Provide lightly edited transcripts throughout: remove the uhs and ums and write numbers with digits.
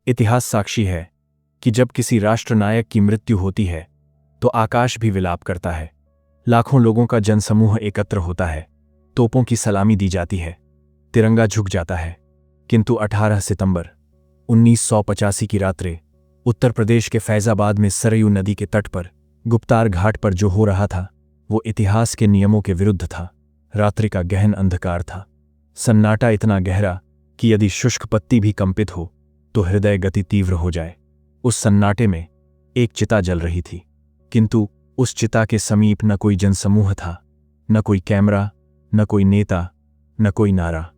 इतिहास साक्षी है कि जब किसी राष्ट्रनायक की मृत्यु होती है तो आकाश भी विलाप करता है। लाखों लोगों का जनसमूह एकत्र होता है, तोपों की सलामी दी जाती है, तिरंगा झुक जाता है। किंतु 18 सितंबर 1985 की रात्रि उत्तर प्रदेश के फैजाबाद में सरयू नदी के तट पर गुप्तार घाट पर जो हो रहा था वो इतिहास के नियमों के विरुद्ध था। रात्रि का गहन अंधकार था, सन्नाटा इतना गहरा कि यदि शुष्क पत्ती भी कंपित हो तो हृदय गति तीव्र हो जाए। उस सन्नाटे में एक चिता जल रही थी, किंतु उस चिता के समीप न कोई जनसमूह था, न कोई कैमरा, न कोई नेता, न कोई नारा।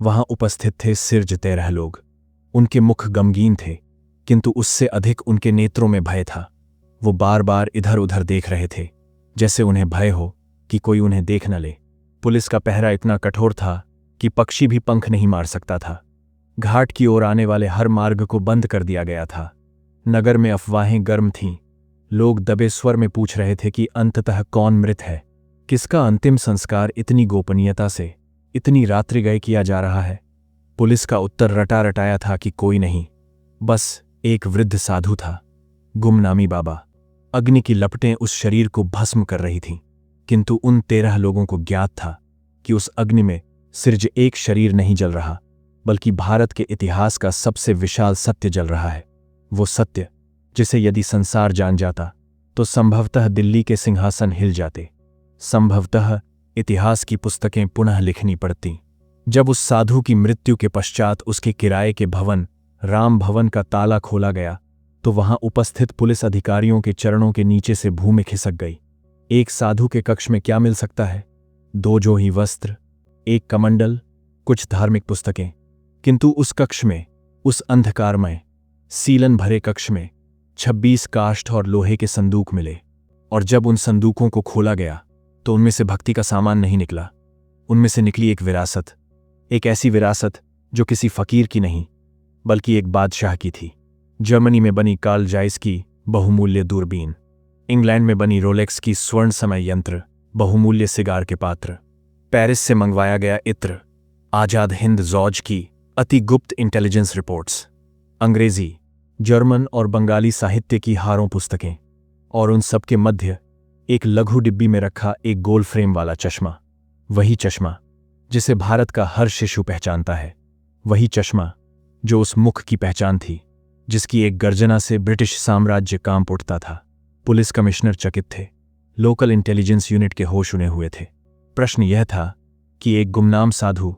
वहां उपस्थित थे सिर्फ 13 लोग। उनके मुख गमगीन थे, किंतु उससे अधिक उनके नेत्रों में भय था। वो बार बार इधर उधर देख रहे थे, जैसे उन्हें भय हो कि कोई उन्हें देख न ले। पुलिस का पहरा इतना कठोर था कि पक्षी भी पंख नहीं मार सकता था। घाट की ओर आने वाले हर मार्ग को बंद कर दिया गया था। नगर में अफवाहें गर्म थीं। लोग दबे स्वर में पूछ रहे थे कि अंततः कौन मृत है, किसका अंतिम संस्कार इतनी गोपनीयता से इतनी रात्रि गए किया जा रहा है। पुलिस का उत्तर रटा रटाया था कि कोई नहीं, बस एक वृद्ध साधु था, गुमनामी बाबा। अग्नि की लपटें उस शरीर को भस्म कर रही थीं, किंतु उन 13 लोगों को ज्ञात था कि उस अग्नि में सिर्फ एक शरीर नहीं जल रहा, बल्कि भारत के इतिहास का सबसे विशाल सत्य जल रहा है। वो सत्य जिसे यदि संसार जान जाता तो संभवतः दिल्ली के सिंहासन हिल जाते, संभवतः इतिहास की पुस्तकें पुनः लिखनी पड़ती। जब उस साधु की मृत्यु के पश्चात उसके किराए के भवन राम भवन का ताला खोला गया तो वहां उपस्थित पुलिस अधिकारियों के चरणों के नीचे से भूमि खिसक गई। एक साधु के कक्ष में क्या मिल सकता है? 2 जोड़ी वस्त्र, एक कमंडल, कुछ धार्मिक पुस्तकें। किंतु उस कक्ष में, उस अंधकारमय सीलन भरे कक्ष में 26 काष्ठ और लोहे के संदूक मिले, और जब उन संदूकों को खोला गया तो उनमें से भक्ति का सामान नहीं निकला। उनमें से निकली एक विरासत, एक ऐसी विरासत जो किसी फकीर की नहीं बल्कि एक बादशाह की थी। जर्मनी में बनी कार्ल जाइस की बहुमूल्य दूरबीन, इंग्लैंड में बनी रोलेक्स की स्वर्ण समय यंत्र, बहुमूल्य सिगार के पात्र, पेरिस से मंगवाया गया इत्र, आजाद हिंद जॉर्ज की अति गुप्त इंटेलिजेंस रिपोर्ट्स, अंग्रेजी, जर्मन और बंगाली साहित्य की हारों पुस्तकें, और उन सब के मध्य एक लघु डिब्बी में रखा एक गोल फ्रेम वाला चश्मा। वही चश्मा जिसे भारत का हर शिशु पहचानता है, वही चश्मा जो उस मुख की पहचान थी जिसकी एक गर्जना से ब्रिटिश साम्राज्य कांप उठता था। पुलिस कमिश्नर चकित थे, लोकल इंटेलिजेंस यूनिट के होश उड़े हुए थे। प्रश्न यह था कि एक गुमनाम साधु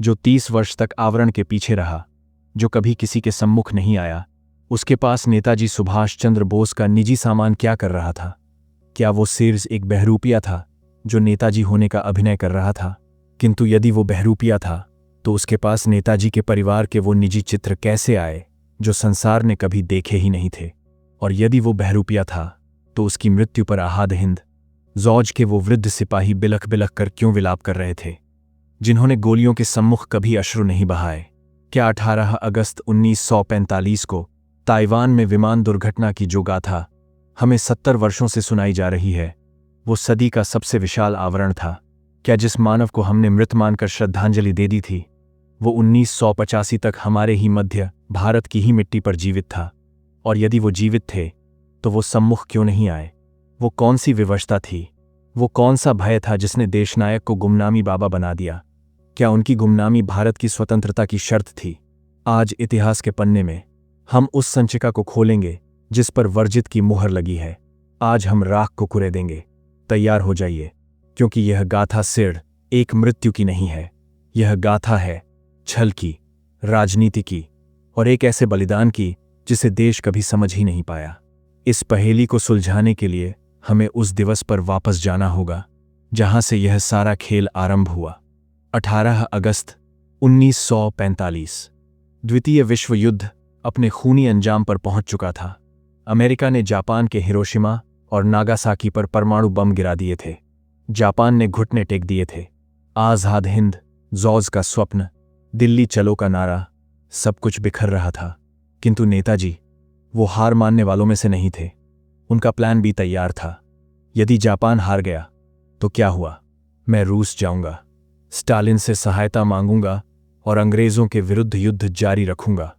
जो 30 वर्ष तक आवरण के पीछे रहा, जो कभी किसी के सम्मुख नहीं आया, उसके पास नेताजी सुभाष चंद्र बोस का निजी सामान क्या कर रहा था? क्या वो सिर्फ एक बहरूपिया था जो नेताजी होने का अभिनय कर रहा था? किंतु यदि वो बहरूपिया था तो उसके पास नेताजी के परिवार के वो निजी चित्र कैसे आए जो संसार ने कभी देखे ही नहीं थे? और यदि वो बहरूपिया था तो उसकी मृत्यु पर आहाद हिंद जॉर्ज के वो वृद्ध सिपाही बिलख बिलख कर क्यों विलाप कर रहे थे, जिन्होंने गोलियों के सम्मुख कभी अश्रु नहीं बहाए? क्या 18 अगस्त 1945 को ताइवान में विमान दुर्घटना की जो गाथा हमें 70 वर्षों से सुनाई जा रही है, वो सदी का सबसे विशाल आवरण था? क्या जिस मानव को हमने मृत मानकर श्रद्धांजलि दे दी थी वो 1985 तक हमारे ही मध्य भारत की ही मिट्टी पर जीवित था? और यदि वो जीवित थे तो वो सम्मुख क्यों नहीं आए? वो कौन सी विवशता थी, वो कौन सा भय था जिसने देशनायक को गुमनामी बाबा बना दिया? क्या उनकी गुमनामी भारत की स्वतंत्रता की शर्त थी? आज इतिहास के पन्ने में हम उस संचिका को खोलेंगे जिस पर वर्जित की मुहर लगी है। आज हम राख को कुरेदेंगे। तैयार हो जाइए, क्योंकि यह गाथा सिर्फ एक मृत्यु की नहीं है, यह गाथा है छल की, राजनीति की, और एक ऐसे बलिदान की जिसे देश कभी समझ ही नहीं पाया। इस पहेली को सुलझाने के लिए हमें उस दिवस पर वापस जाना होगा जहां से यह सारा खेल आरंभ हुआ। 18 अगस्त 1945। द्वितीय विश्व युद्ध अपने खूनी अंजाम पर पहुंच चुका था। अमेरिका ने जापान के हिरोशिमा और नागासाकी पर परमाणु बम गिरा दिए थे। जापान ने घुटने टेक दिए थे। आज़ाद हिंद जॉर्ज का स्वप्न, दिल्ली चलो का नारा, सब कुछ बिखर रहा था। किंतु नेताजी वो हार मानने वालों में से नहीं थे। उनका प्लान भी तैयार था। यदि जापान हार गया तो क्या हुआ? मैं रूस जाऊंगा, स्टालिन से सहायता मांगूंगा और अंग्रेजों के विरुद्ध युद्ध जारी रखूंगा।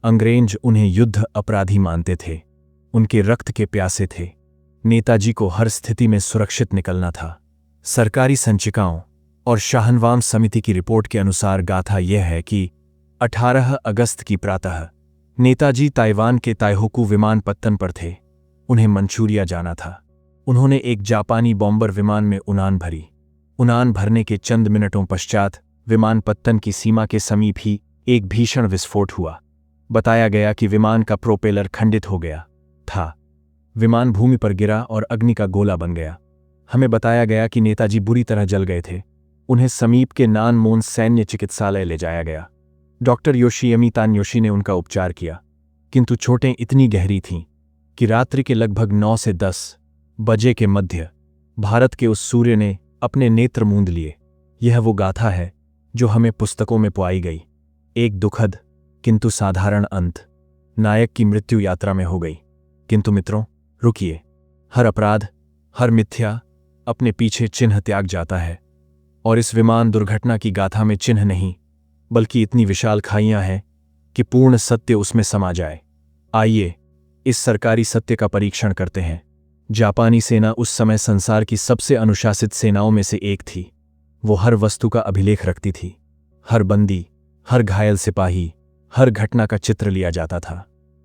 अंग्रेज उन्हें युद्ध अपराधी मानते थे, उनके रक्त के प्यासे थे। नेताजी को हर स्थिति में सुरक्षित निकलना था। सरकारी संचिकाओं और शाहनवाम समिति की रिपोर्ट के अनुसार गाथा यह है कि 18 अगस्त की प्रातः नेताजी ताइवान के ताइहोकू विमानपत्तन पर थे। उन्हें मंचूरिया जाना था। उन्होंने एक जापानी बॉम्बर विमान में उड़ान भरी। उड़ान भरने के चंद मिनटों पश्चात विमानपत्तन की सीमा के समीप ही एक भीषण विस्फोट हुआ। बताया गया कि विमान का प्रोपेलर खंडित हो गया था। विमान भूमि पर गिरा और अग्नि का गोला बन गया। हमें बताया गया कि नेताजी बुरी तरह जल गए थे। उन्हें समीप के नानमोन सैन्य चिकित्सालय ले जाया गया। डॉक्टर योशियमी तानयोशी ने उनका उपचार किया, किंतु चोटें इतनी गहरी थीं कि रात्रि के लगभग 9 से 10 बजे के मध्य भारत के उस सूर्य ने अपने नेत्र मूंद लिए। यह वो गाथा है जो हमें पुस्तकों में पाई गई। एक दुखद किंतु साधारण अंत नायक की मृत्यु यात्रा में हो गई। किंतु मित्रों, रुकिए। हर अपराध, हर मिथ्या अपने पीछे चिन्ह त्याग जाता है, और इस विमान दुर्घटना की गाथा में चिन्ह नहीं, बल्कि इतनी विशाल खाइयां हैं कि पूर्ण सत्य उसमें समा जाए। आइए इस सरकारी सत्य का परीक्षण करते हैं। जापानी सेना उस समय संसार की सबसे अनुशासित सेनाओं में से एक थी। वो हर वस्तु का अभिलेख रखती थी। हर बंदी, हर घायल सिपाही, हर घटना का चित्र लिया जाता था।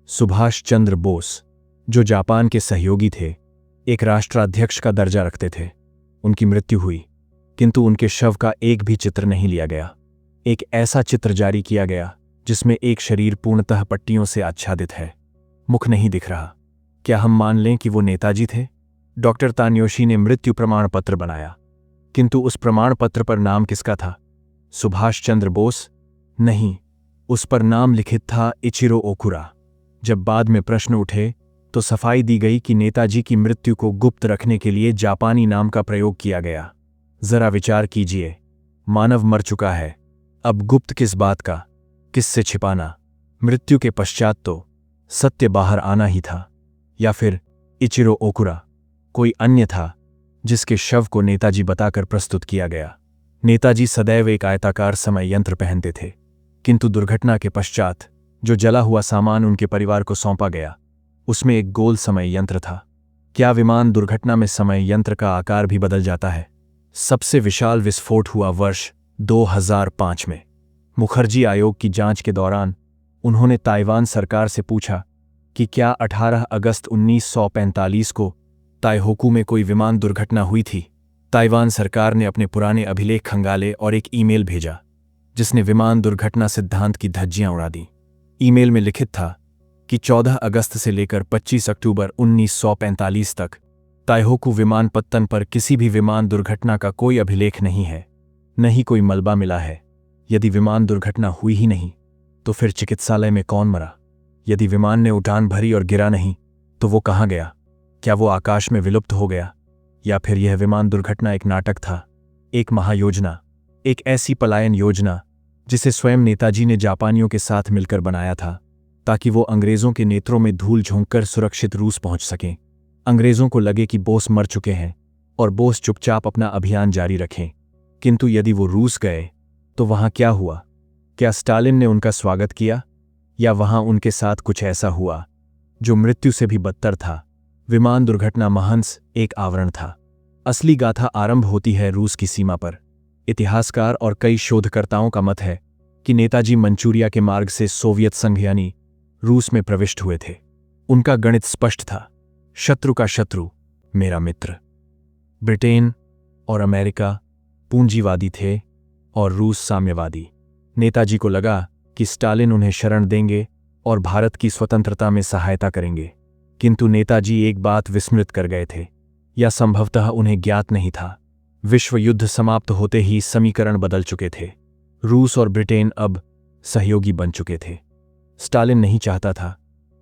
सुभाष चंद्र बोस, जो जापान के सहयोगी थे, एक राष्ट्राध्यक्ष का दर्जा रखते थे। उनकी मृत्यु हुई, किंतु उनके शव का एक भी चित्र नहीं लिया गया। एक ऐसा चित्र जारी किया गया जिसमें एक शरीर पूर्णतः पट्टियों से आच्छादित है, मुख नहीं दिख रहा। क्या हम मान लें कि वो नेताजी थे? डॉक्टर तानयोशी ने मृत्यु प्रमाण पत्र बनाया, किंतु उस प्रमाण पत्र पर नाम किसका था? सुभाष चंद्र बोस? नहीं, उस पर नाम लिखित था इचिरो ओकुरा। जब बाद में प्रश्न उठे तो सफाई दी गई कि नेताजी की मृत्यु को गुप्त रखने के लिए जापानी नाम का प्रयोग किया गया। जरा विचार कीजिए, मानव मर चुका है, अब गुप्त किस बात का, किससे छिपाना? मृत्यु के पश्चात तो सत्य बाहर आना ही था। या फिर इचिरो ओकुरा कोई अन्य था जिसके शव को नेताजी बताकर प्रस्तुत किया गया? नेताजी सदैव एक आयताकार समय यंत्र पहनते थे, किंतु दुर्घटना के पश्चात जो जला हुआ सामान उनके परिवार को सौंपा गया, उसमें एक गोल समय यंत्र था। क्या विमान दुर्घटना में समय यंत्र का आकार भी बदल जाता है? सबसे विशाल विस्फोट हुआ वर्ष 2005 में। मुखर्जी आयोग की जांच के दौरान उन्होंने ताइवान सरकार से पूछा कि क्या 18 अगस्त 1945 को ताइहोकू में कोई विमान दुर्घटना हुई थी। ताइवान सरकार ने अपने पुराने अभिलेख खंगाले और एक ईमेल भेजा जिसने विमान दुर्घटना सिद्धांत की धज्जियां उड़ा दी। ईमेल में लिखित था कि 14 अगस्त से लेकर 25 अक्टूबर 1945 तक ताइहोकू विमानपत्तन पर किसी भी विमान दुर्घटना का कोई अभिलेख नहीं है, न ही कोई मलबा मिला है। यदि विमान दुर्घटना हुई ही नहीं तो फिर चिकित्सालय में कौन मरा? यदि विमान ने उड़ान भरी और गिरा नहीं तो वो कहाँ गया? क्या वो आकाश में विलुप्त हो गया? या फिर यह विमान दुर्घटना एक नाटक था, एक महायोजना, एक ऐसी पलायन योजना जिसे स्वयं नेताजी ने जापानियों के साथ मिलकर बनाया था ताकि वो अंग्रेजों के नेत्रों में धूल झोंककर सुरक्षित रूस पहुंच सकें। अंग्रेजों को लगे कि बोस मर चुके हैं और बोस चुपचाप अपना अभियान जारी रखें। किंतु यदि वो रूस गए तो वहां क्या हुआ? क्या स्टालिन ने उनका स्वागत किया, या वहां उनके साथ कुछ ऐसा हुआ जो मृत्यु से भी बदतर था? विमान दुर्घटना महंस एक आवरण था। असली गाथा आरंभ होती है रूस की सीमा पर। इतिहासकार और कई शोधकर्ताओं का मत है कि नेताजी मंचूरिया के मार्ग से सोवियत संघ यानी रूस में प्रविष्ट हुए थे। उनका गणित स्पष्ट था, शत्रु का शत्रु मेरा मित्र। ब्रिटेन और अमेरिका पूंजीवादी थे और रूस साम्यवादी। नेताजी को लगा कि स्टालिन उन्हें शरण देंगे और भारत की स्वतंत्रता में सहायता करेंगे, किंतु नेताजी एक बात विस्मृत कर गए थे, या संभवतः उन्हें ज्ञात नहीं था। विश्व युद्ध समाप्त होते ही समीकरण बदल चुके थे। रूस और ब्रिटेन अब सहयोगी बन चुके थे। स्टालिन नहीं चाहता था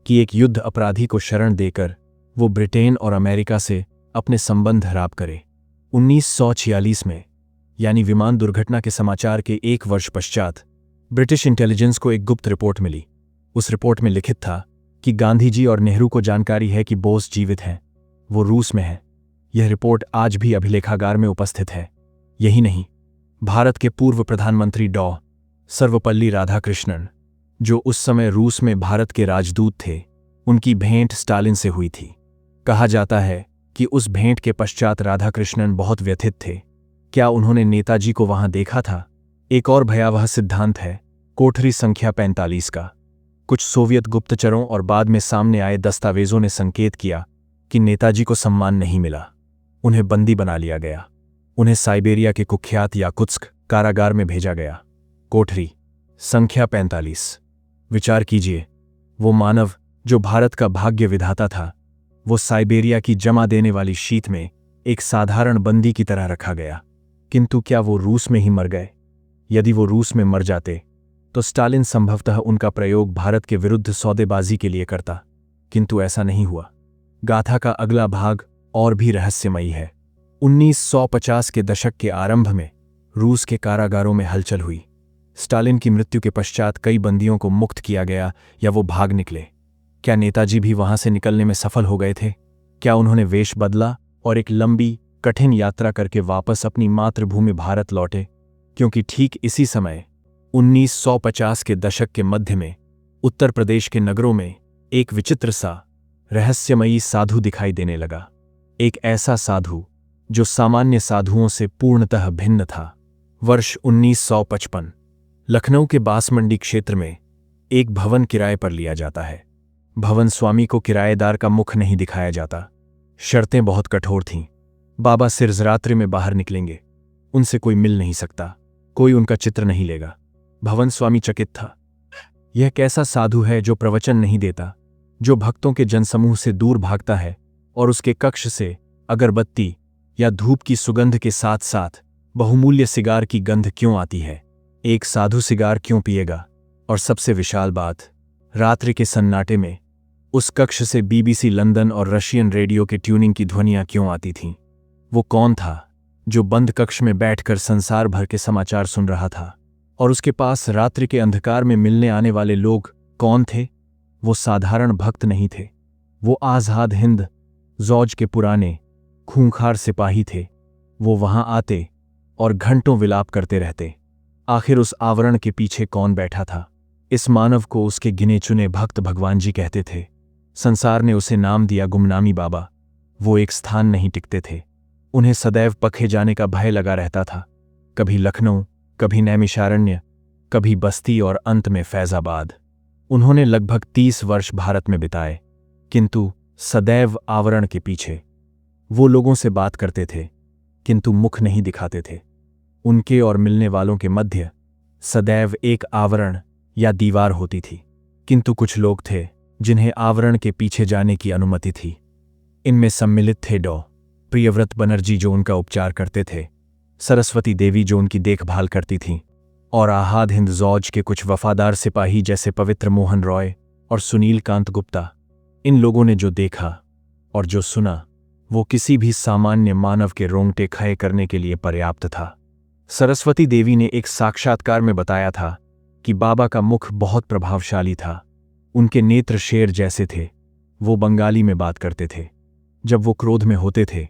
कि एक युद्ध अपराधी को शरण देकर वो ब्रिटेन और अमेरिका से अपने संबंध खराब करे। 1946 में, यानी विमान दुर्घटना के समाचार के 1 वर्ष पश्चात, ब्रिटिश इंटेलिजेंस को एक गुप्त रिपोर्ट मिली। उस रिपोर्ट में लिखित था कि गांधी जी और नेहरू को जानकारी है कि बोस जीवित हैं, वो रूस में हैं। यह रिपोर्ट आज भी अभिलेखागार में उपस्थित है। यही नहीं, भारत के पूर्व प्रधानमंत्री डॉ. सर्वपल्ली राधाकृष्णन, जो उस समय रूस में भारत के राजदूत थे, उनकी भेंट स्टालिन से हुई थी। कहा जाता है कि उस भेंट के पश्चात राधाकृष्णन बहुत व्यथित थे। क्या उन्होंने नेताजी को वहां देखा था? एक और भयावह सिद्धांत है कोठरी संख्या 45 का। कुछ सोवियत गुप्तचरों और बाद में सामने आए दस्तावेजों ने संकेत किया कि नेताजी को सम्मान नहीं मिला। उन्हें बंदी बना लिया गया। उन्हें साइबेरिया के कुख्यात याकुत्स्क कारागार में भेजा गया। कोठरी संख्या 45। विचार कीजिए, वो मानव जो भारत का भाग्य विधाता था, वो साइबेरिया की जमा देने वाली शीत में एक साधारण बंदी की तरह रखा गया। किंतु क्या वो रूस में ही मर गए? यदि वो रूस में मर जाते तो स्टालिन संभवतः उनका प्रयोग भारत के विरुद्ध सौदेबाजी के लिए करता, किंतु ऐसा नहीं हुआ। गाथा का अगला भाग और भी रहस्यमयी है। 1950 के दशक के आरंभ में रूस के कारागारों में हलचल हुई। स्टालिन की मृत्यु के पश्चात कई बंदियों को मुक्त किया गया या वो भाग निकले। क्या नेताजी भी वहां से निकलने में सफल हो गए थे? क्या उन्होंने वेश बदला और एक लंबी कठिन यात्रा करके वापस अपनी मातृभूमि भारत लौटे? क्योंकि ठीक इसी समय 1950 के दशक के मध्य में उत्तर प्रदेश के नगरों में एक विचित्र सा रहस्यमयी साधु दिखाई देने लगा। एक ऐसा साधु जो सामान्य साधुओं से पूर्णतः भिन्न था। वर्ष 1955 लखनऊ के बासमंडी क्षेत्र में एक भवन किराए पर लिया जाता है। भवन स्वामी को किराएदार का मुख नहीं दिखाया जाता। शर्तें बहुत कठोर थीं। बाबा सिर्जरात्रि में बाहर निकलेंगे, उनसे कोई मिल नहीं सकता, कोई उनका चित्र नहीं लेगा। भवन स्वामी चकित था। यह कैसा साधु है जो प्रवचन नहीं देता, जो भक्तों के जनसमूह से दूर भागता है, और उसके कक्ष से अगरबत्ती या धूप की सुगंध के साथ साथ बहुमूल्य सिगार की गंध क्यों आती है? एक साधु सिगार क्यों पिएगा? और सबसे विशाल बात, रात्रि के सन्नाटे में उस कक्ष से बीबीसी लंदन और रशियन रेडियो के ट्यूनिंग की ध्वनियां क्यों आती थीं? वो कौन था जो बंद कक्ष में बैठकर संसार भर के समाचार सुन रहा था? और उसके पास रात्रि के अंधकार में मिलने आने वाले लोग कौन थे? वो साधारण भक्त नहीं थे। वो आज़ाद हिंद ज़ौज के पुराने खूंखार सिपाही थे। वो वहां आते और घंटों विलाप करते रहते। आखिर उस आवरण के पीछे कौन बैठा था? इस मानव को उसके गिने चुने भक्त भगवान जी कहते थे। संसार ने उसे नाम दिया गुमनामी बाबा। वो एक स्थान नहीं टिकते थे। उन्हें सदैव पखे जाने का भय लगा रहता था। कभी लखनऊ, कभी नैमिषारण्य, कभी बस्ती और अंत में फैजाबाद। उन्होंने लगभग 30 वर्ष भारत में बिताए, किंतु सदैव आवरण के पीछे। वो लोगों से बात करते थे, किंतु मुख नहीं दिखाते थे। उनके और मिलने वालों के मध्य सदैव एक आवरण या दीवार होती थी। किंतु कुछ लोग थे जिन्हें आवरण के पीछे जाने की अनुमति थी। इनमें सम्मिलित थे डॉ. प्रियव्रत बनर्जी जो उनका उपचार करते थे, सरस्वती देवी जो उनकी देखभाल करती थीं, और आज़ाद हिंद ज़ौज के कुछ वफादार सिपाही जैसे पवित्र मोहन रॉय और सुनील कांत गुप्ता। इन लोगों ने जो देखा और जो सुना वो किसी भी सामान्य मानव के रोंगटे खड़े करने के लिए पर्याप्त था। सरस्वती देवी ने एक साक्षात्कार में बताया था कि बाबा का मुख बहुत प्रभावशाली था। उनके नेत्र शेर जैसे थे। वो बंगाली में बात करते थे। जब वो क्रोध में होते थे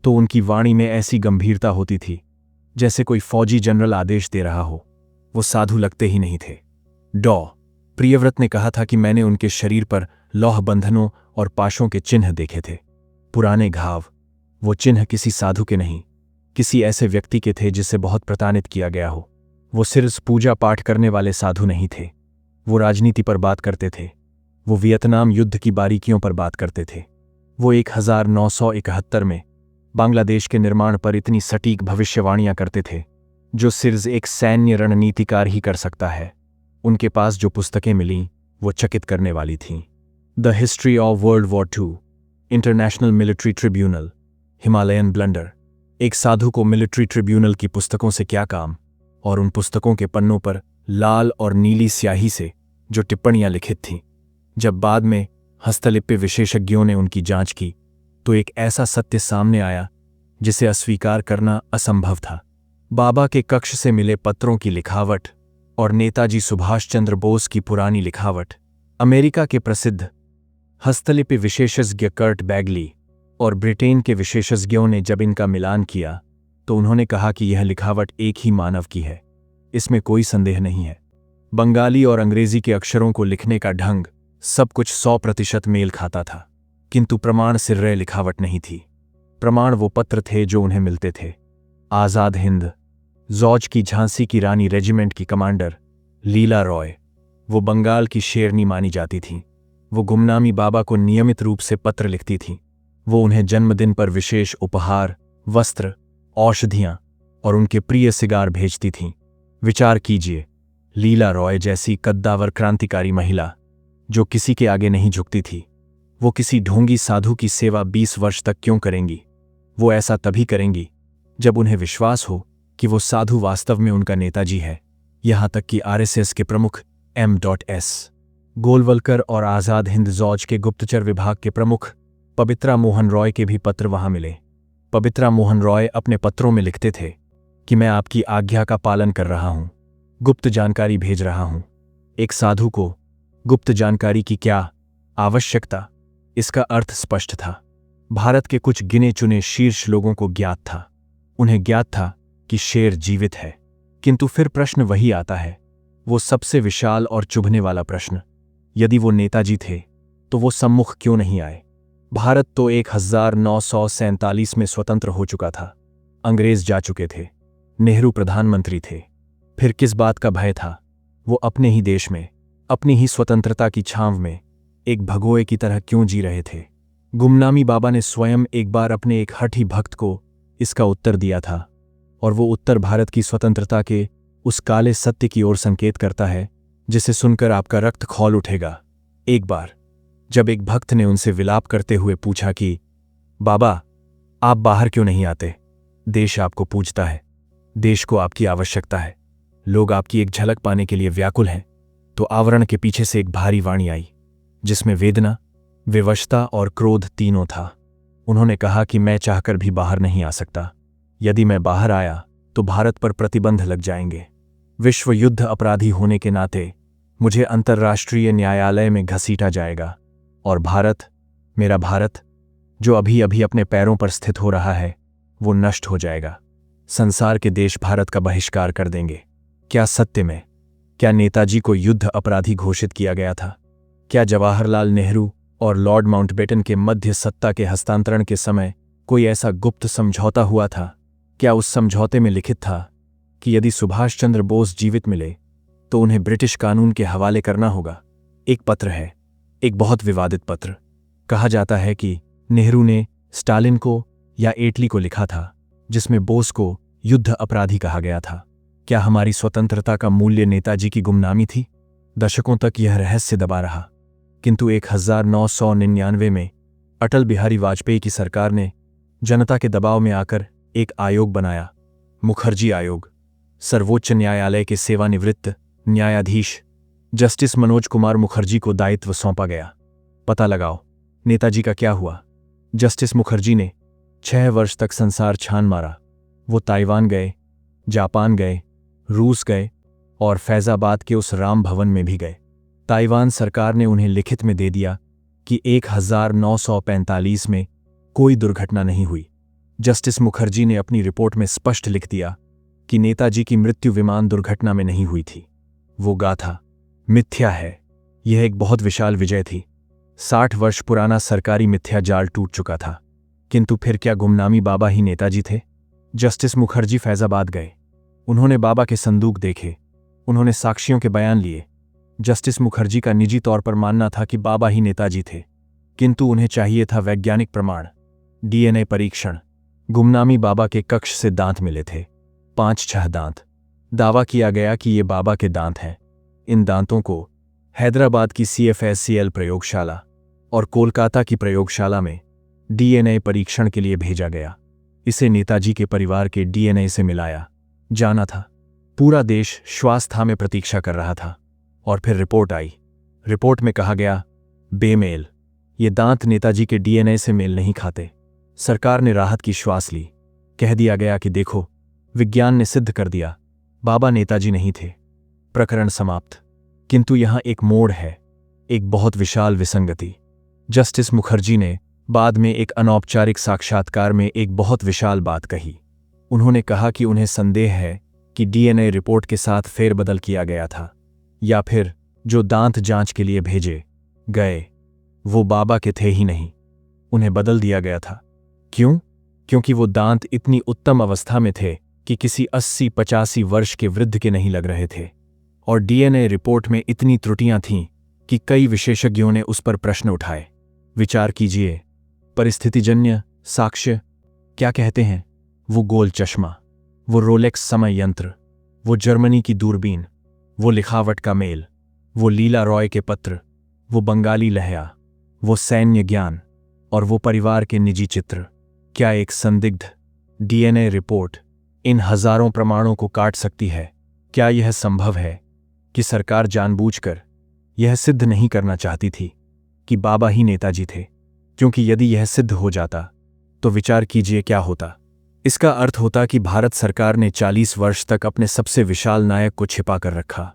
तो उनकी वाणी में ऐसी गंभीरता होती थी जैसे कोई फौजी जनरल आदेश दे रहा हो। वो साधु लगते ही नहीं थे। डॉ. प्रियव्रत ने कहा था कि मैंने उनके शरीर पर लौह बंधनों और पाशों के चिन्ह देखे थे, पुराने घाव। वो चिन्ह किसी साधु के नहीं, किसी ऐसे व्यक्ति के थे जिसे बहुत प्रताड़ित किया गया हो। वो सिर्फ पूजा पाठ करने वाले साधु नहीं थे। वो राजनीति पर बात करते थे। वो वियतनाम युद्ध की बारीकियों पर बात करते थे। वो 1971 में बांग्लादेश के निर्माण पर इतनी सटीक भविष्यवाणियां करते थे जो सिर्फ एक सैन्य रणनीतिकार ही कर सकता है। उनके पास जो पुस्तकें मिलीं वो चकित करने वाली थीं। The history of world war II, international military tribunal, Himalayan blunder. एक साधु को मिलिट्री ट्रिब्यूनल की पुस्तकों से क्या काम? और उन पुस्तकों के पन्नों पर लाल और नीली स्याही से जो टिप्पणियां लिखित थीं। जब बाद में हस्तलिपि विशेषज्ञों ने उनकी जांच की तो एक ऐसा सत्य सामने आया जिसे अस्वीकार करना असंभव था। बाबा के कक्ष से मिले पत्रों की लिखावट और नेताजी सुभाष चंद्र बोस की पुरानी लिखावट, अमेरिका के प्रसिद्ध हस्तलिपि विशेषज्ञ कर्ट बैगली और ब्रिटेन के विशेषज्ञों ने जब इनका मिलान किया तो उन्होंने कहा कि यह लिखावट एक ही मानव की है। इसमें कोई संदेह नहीं है। बंगाली और अंग्रेजी के अक्षरों को लिखने का ढंग सब कुछ 100% मेल खाता था, किंतु प्रमाण सिर्रे लिखावट नहीं थी। प्रमाण वो पत्र थे जो उन्हें मिलते थे। आज़ाद हिंद जॉर्ज की झांसी की रानी रेजिमेंट की कमांडर लीला रॉय, वो बंगाल की शेरनी मानी जाती थीं। वो गुमनामी बाबा को नियमित रूप से पत्र लिखती थीं। वो उन्हें जन्मदिन पर विशेष उपहार, वस्त्र, औषधियां और उनके प्रिय सिगार भेजती थीं। विचार कीजिए, लीला रॉय जैसी कद्दावर क्रांतिकारी महिला जो किसी के आगे नहीं झुकती थी, वो किसी ढोंगी साधु की सेवा 20 वर्ष तक क्यों करेंगी? वो ऐसा तभी करेंगी जब उन्हें विश्वास हो कि वो साधु वास्तव में उनका नेताजी है। यहां तक कि आरएसएस के प्रमुख M.S. गोलवलकर और आज़ाद हिंद जॉर्ज के गुप्तचर विभाग के प्रमुख पवित्रा मोहन रॉय के भी पत्र वहां मिले। पवित्रा मोहन रॉय अपने पत्रों में लिखते थे कि मैं आपकी आज्ञा का पालन कर रहा हूं, गुप्त जानकारी भेज रहा हूं। एक साधु को गुप्त जानकारी की क्या आवश्यकता? इसका अर्थ स्पष्ट था। भारत के कुछ गिने चुने शीर्ष लोगों को ज्ञात था। उन्हें ज्ञात था कि शेर जीवित है। किंतु फिर प्रश्न वही आता है, वो सबसे विशाल और चुभने वाला प्रश्न, यदि वो नेताजी थे तो वो सम्मुख क्यों नहीं आए? भारत तो 1947 में स्वतंत्र हो चुका था। अंग्रेज जा चुके थे। नेहरू प्रधानमंत्री थे। फिर किस बात का भय था? वो अपने ही देश में, अपनी ही स्वतंत्रता की छांव में एक भगोए की तरह क्यों जी रहे थे? गुमनामी बाबा ने स्वयं एक बार अपने एक हठी भक्त को इसका उत्तर दिया था, और वो उत्तर भारत की स्वतंत्रता के उस काले सत्य की ओर संकेत करता है जिसे सुनकर आपका रक्त खौल उठेगा। एक बार जब एक भक्त ने उनसे विलाप करते हुए पूछा कि बाबा, आप बाहर क्यों नहीं आते? देश आपको पूछता है, देश को आपकी आवश्यकता है, लोग आपकी एक झलक पाने के लिए व्याकुल हैं। तो आवरण के पीछे से एक भारी वाणी आई जिसमें वेदना, विवशता और क्रोध तीनों था। उन्होंने कहा कि मैं चाहकर भी बाहर नहीं आ सकता। यदि मैं बाहर आया तो भारत पर प्रतिबंध लग जाएंगे। विश्व युद्ध अपराधी होने के नाते मुझे अंतर्राष्ट्रीय न्यायालय में घसीटा जाएगा, और भारत, मेरा भारत, जो अभी अभी अपने पैरों पर स्थित हो रहा है, वो नष्ट हो जाएगा। संसार के देश भारत का बहिष्कार कर देंगे। क्या सत्य में, क्या नेताजी को युद्ध अपराधी घोषित किया गया था? क्या जवाहरलाल नेहरू और लॉर्ड माउंटबेटन के मध्य सत्ता के हस्तांतरण के समय कोई ऐसा गुप्त समझौता हुआ था? क्या उस समझौते में लिखित था कि यदि सुभाष चंद्र बोस जीवित मिले तो उन्हें ब्रिटिश कानून के हवाले करना होगा? एक पत्र है, एक बहुत विवादित पत्र। कहा जाता है कि नेहरू ने स्टालिन को या एटली को लिखा था, जिसमें बोस को युद्ध अपराधी कहा गया था। क्या हमारी स्वतंत्रता का मूल्य नेताजी की गुमनामी थी? दशकों तक यह रहस्य दबा रहा, किंतु 1999 में अटल बिहारी वाजपेयी की सरकार ने जनता के दबाव में आकर एक आयोग बनाया, मुखर्जी आयोग। सर्वोच्च न्यायालय के सेवानिवृत्त न्यायाधीश जस्टिस मनोज कुमार मुखर्जी को दायित्व सौंपा गया। पता लगाओ नेताजी का क्या हुआ। जस्टिस मुखर्जी ने 6 वर्ष तक संसार छान मारा। वो ताइवान गए, जापान गए, रूस गए और फैजाबाद के उस राम भवन में भी गए। ताइवान सरकार ने उन्हें लिखित में दे दिया कि 1945 में कोई दुर्घटना नहीं हुई। जस्टिस मुखर्जी ने अपनी रिपोर्ट में स्पष्ट लिख दिया कि नेताजी की मृत्यु विमान दुर्घटना में नहीं हुई थी। वो गाथा मिथ्या है। यह एक बहुत विशाल विजय थी। 60 वर्ष पुराना सरकारी मिथ्या जाल टूट चुका था। किंतु फिर क्या गुमनामी बाबा ही नेताजी थे? जस्टिस मुखर्जी फैजाबाद गए। उन्होंने बाबा के संदूक देखे। उन्होंने साक्षियों के बयान लिए। जस्टिस मुखर्जी का निजी तौर पर मानना था कि बाबा ही नेताजी थे, किंतु उन्हें चाहिए था वैज्ञानिक प्रमाण, DNA परीक्षण। गुमनामी बाबा के कक्ष से दांत मिले थे, 5-6 दांत। दावा किया गया कि ये बाबा के दांत हैं। इन दांतों को हैदराबाद की CFSCL प्रयोगशाला और कोलकाता की प्रयोगशाला में DNA परीक्षण के लिए भेजा गया। इसे नेताजी के परिवार के DNA से मिलाया जाना था। पूरा देश श्वास थामे प्रतीक्षा कर रहा था, और फिर रिपोर्ट आई। रिपोर्ट में कहा गया, बेमेल, ये दांत नेताजी के DNA से मेल नहीं खाते। सरकार ने राहत की श्वास ली। कह दिया गया कि देखो, विज्ञान ने सिद्ध कर दिया, बाबा नेताजी नहीं थे। प्रकरण समाप्त। किंतु यहां एक मोड़ है, एक बहुत विशाल विसंगति। जस्टिस मुखर्जी ने बाद में एक अनौपचारिक साक्षात्कार में एक बहुत विशाल बात कही। उन्होंने कहा कि उन्हें संदेह है कि DNA रिपोर्ट के साथ फेरबदल किया गया था। या फिर जो दांत जांच के लिए भेजे गए वो बाबा के थे ही नहीं, उन्हें बदल दिया गया था। क्यों? क्योंकि वो दांत इतनी उत्तम अवस्था में थे कि किसी 80-85 वर्ष के वृद्ध के नहीं लग रहे थे, और डीएनए रिपोर्ट में इतनी त्रुटियां थीं कि कई विशेषज्ञों ने उस पर प्रश्न उठाए। विचार कीजिए, परिस्थितिजन्य साक्ष्य क्या कहते हैं? वो गोल चश्मा, वो रोलेक्स समय यंत्र, वो जर्मनी की दूरबीन, वो लिखावट का मेल, वो लीला रॉय के पत्र, वो बंगाली लहया, वो सैन्य ज्ञान और वो परिवार के निजी चित्र। क्या एक संदिग्ध डीएनए रिपोर्ट इन हजारों प्रमाणों को काट सकती है? क्या यह संभव है कि सरकार जानबूझकर यह सिद्ध नहीं करना चाहती थी कि बाबा ही नेताजी थे? क्योंकि यदि यह सिद्ध हो जाता तो विचार कीजिए क्या होता। इसका अर्थ होता कि भारत सरकार ने 40 वर्ष तक अपने सबसे विशाल नायक को छिपा कर रखा।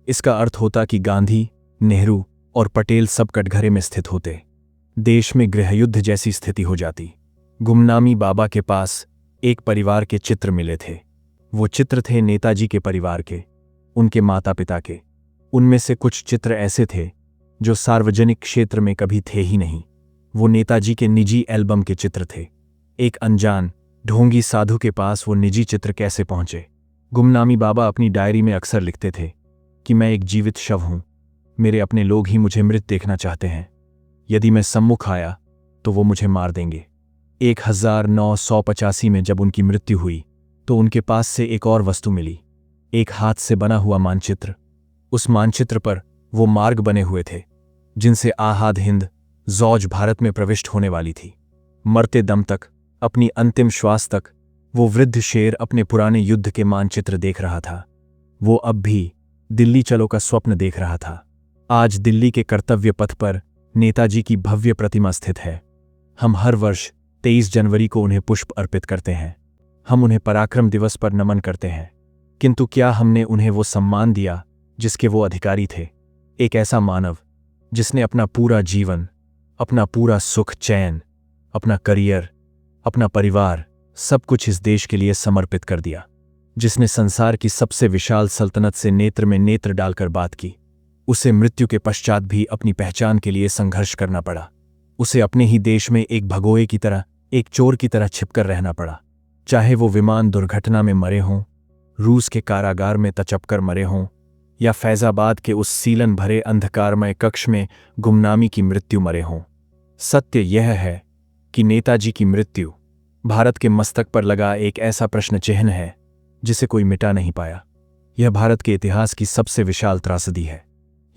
इसका अर्थ होता कि गांधी, नेहरू और पटेल सब कटघरे में स्थित होते। देश में गृहयुद्ध जैसी स्थिति हो जाती। गुमनामी बाबा के पास एक परिवार के चित्र मिले थे। वो चित्र थे नेताजी के परिवार के, उनके माता पिता के। उनमें से कुछ चित्र ऐसे थे जो सार्वजनिक क्षेत्र में कभी थे ही नहीं। वो नेताजी के निजी एल्बम के चित्र थे। एक अनजान ढोंगी साधु के पास वो निजी चित्र कैसे पहुंचे? गुमनामी बाबा अपनी डायरी में अक्सर लिखते थे कि मैं एक जीवित शव हूं, मेरे अपने लोग ही मुझे मृत देखना चाहते हैं। यदि मैं सम्मुख आया तो वो मुझे मार देंगे। 1985 में जब उनकी मृत्यु हुई तो उनके पास से एक और वस्तु मिली, एक हाथ से बना हुआ मानचित्र। उस मानचित्र पर वो मार्ग बने हुए थे जिनसे आहाद हिंद जौज भारत में प्रविष्ट होने वाली थी। मरते दम तक, अपनी अंतिम श्वास तक वो वृद्ध शेर अपने पुराने युद्ध के मानचित्र देख रहा था। वो अब भी दिल्ली चलो का स्वप्न देख रहा था। आज दिल्ली के कर्तव्य पथ पर नेताजी की भव्य प्रतिमा स्थित है। हम हर वर्ष 23 जनवरी को उन्हें पुष्प अर्पित करते हैं। हम उन्हें पराक्रम दिवस पर नमन करते हैं। किंतु क्या हमने उन्हें वो सम्मान दिया जिसके वो अधिकारी थे? एक ऐसा मानव जिसने अपना पूरा जीवन, अपना पूरा सुख चैन, अपना करियर, अपना परिवार, सब कुछ इस देश के लिए समर्पित कर दिया। जिसने संसार की सबसे विशाल सल्तनत से नेत्र में नेत्र डालकर बात की। उसे मृत्यु के पश्चात भी अपनी पहचान के लिए संघर्ष करना पड़ा। उसे अपने ही देश में एक भगोए की तरह, एक चोर की तरह छिपकर रहना पड़ा। चाहे वो विमान दुर्घटना में मरे हों, रूस के कारागार में तचपकर मरे हों, या फैजाबाद के उस सीलन भरे अंधकारमय कक्ष में गुमनामी की मृत्यु मरे हों। सत्य यह है कि नेताजी की मृत्यु भारत के मस्तक पर लगा एक ऐसा प्रश्न चिन्ह है जिसे कोई मिटा नहीं पाया। यह भारत के इतिहास की सबसे विशाल त्रासदी है।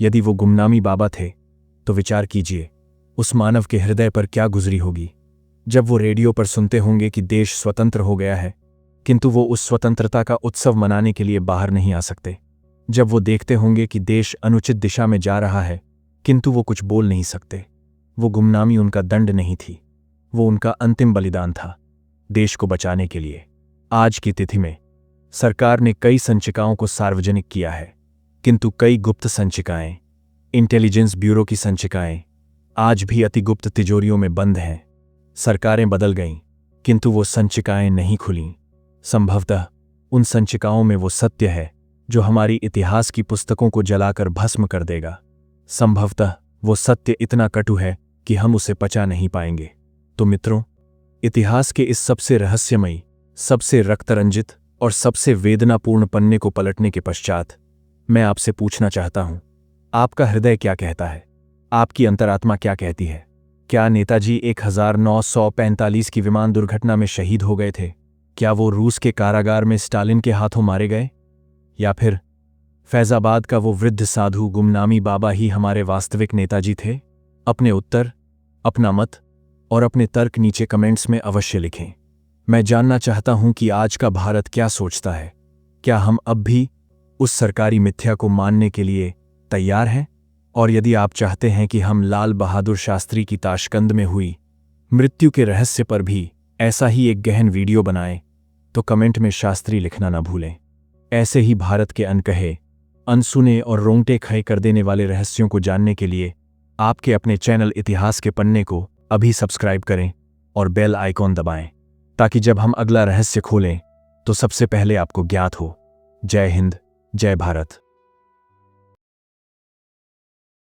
यदि वो गुमनामी बाबा थे तो विचार कीजिए उस मानव के हृदय पर क्या गुजरी होगी जब वो रेडियो पर सुनते होंगे कि देश स्वतंत्र हो गया है, किंतु वो उस स्वतंत्रता का उत्सव मनाने के लिए बाहर नहीं आ सकते। जब वो देखते होंगे कि देश अनुचित दिशा में जा रहा है, किंतु वो कुछ बोल नहीं सकते। वो गुमनामी उनका दंड नहीं थी, वो उनका अंतिम बलिदान था देश को बचाने के लिए। आज की तिथि में सरकार ने कई संचिकाओं को सार्वजनिक किया है, किंतु कई गुप्त संचिकाएं, इंटेलिजेंस ब्यूरो की संचिकाएं आज भी अति गुप्त तिजोरियों में बंद हैं। सरकारें बदल गईं, किंतु वो संचिकाएं नहीं खुलीं। संभवतः उन संचिकाओं में वो सत्य है जो हमारी इतिहास की पुस्तकों को जलाकर भस्म कर देगा। संभवतः वो सत्य इतना कटु है कि हम उसे पचा नहीं पाएंगे। तो मित्रों, इतिहास के इस सबसे रहस्यमयी, सबसे रक्तरंजित और सबसे वेदनापूर्ण पन्ने को पलटने के पश्चात मैं आपसे पूछना चाहता हूं, आपका हृदय क्या कहता है? आपकी अंतरात्मा क्या कहती है? क्या नेताजी 1945 की विमान दुर्घटना में शहीद हो गए थे? क्या वो रूस के कारागार में स्टालिन के हाथों मारे गए? या फिर फैजाबाद का वो वृद्ध साधु गुमनामी बाबा ही हमारे वास्तविक नेताजी थे? अपने उत्तर, अपना मत और अपने तर्क नीचे कमेंट्स में अवश्य लिखें। मैं जानना चाहता हूं कि आज का भारत क्या सोचता है। क्या हम अब भी उस सरकारी मिथ्या को मानने के लिए तैयार हैं? और यदि आप चाहते हैं कि हम लाल बहादुर शास्त्री की ताशकंद में हुई मृत्यु के रहस्य पर भी ऐसा ही एक गहन वीडियो बनाएं, तो कमेंट में शास्त्री लिखना ना भूलें। ऐसे ही भारत के अनकहे, अनसुने और रोंगटे खड़े कर देने वाले रहस्यों को जानने के लिए आपके अपने चैनल इतिहास के पन्ने को अभी सब्सक्राइब करें और बेल आइकॉन दबाएं, ताकि जब हम अगला रहस्य खोलें तो सबसे पहले आपको ज्ञात हो। जय हिंद, जय भारत।